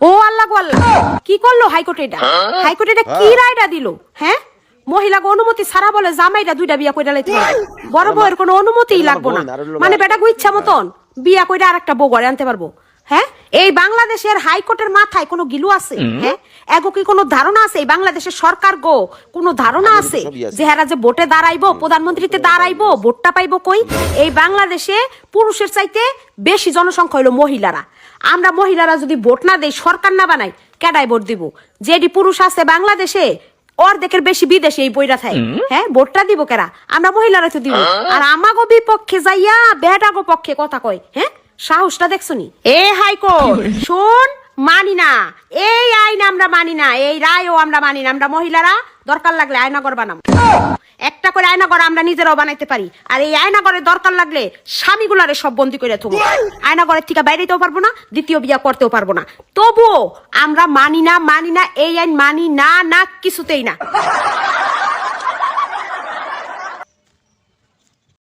ও আল্লাহ গো আল্লাহ, কি করলো হাইকোর্ট এটা? হাইকোর্ট এটা কি রায়টা দিল? হ্যাঁ, মহিলাকে অনুমতি ছাড়া বলে জামাইটা দুইটা বিয়া কইরা লাইতে পারে, বড় বউয়ের কোনো অনুমতিই লাগবে না। মানে বেটা গো ইচ্ছা মতন বিয়া কইরা আরেকটা বউ ঘরে আনতে পারবো? হ্যাঁ, এই বাংলাদেশের হাইকোর্টের মাথায় কোনো গিলু আছে? হ্যাঁ, এগো কি কোনো ধারণা আছে এই বাংলাদেশের সরকার গো? কোনো ধারণা আছে যে হেরা যে ভোটে দাঁড়াইবো, প্রধানমন্ত্রীতে দাঁড়াইবো, ভোটটা পাইবো কই? এই বাংলাদেশে পুরুষের চাইতে বেশি জনসংখ্যা হলো মহিলারা। আমরা মহিলারা যদি ভোট না দেই, সরকার না বানাই, কেডায় ভোট দিব? যেডি পুরুষ আছে বাংলাদেশে অর্ধেকের বেশি বিদেশে এই বইরা থাকে। হ্যাঁ, ভোটটা দিব কেরা? আমরা মহিলারা তো দিব। আর আমাগো বিপক্ষে যাইয়া বেটাগো পক্ষে কথা কয়। হ্যাঁ, সাহসটা দেখছনি? এ হাইকোর্ট শোন, মানি না এই আইন, আমরা মানি না এই রায়ও আমরা মানি না। আমরা মহিলারা দরকার লাগলে আয়নাঘর বানাবো, একটা করে আয়নাঘর আমরা নিজেরাও বানাইতে পারি। আর এই আয়নাঘরের দরকার লাগলে স্বামীগুলারে সব বন্দি করে থবো, আয়নাঘরের থেকে বাইরেতেও পারবো না, দ্বিতীয় বিয়া করতেও পারবো না। তবুও আমরা মানি না এই আইন মানি না, না কিছুতেই না।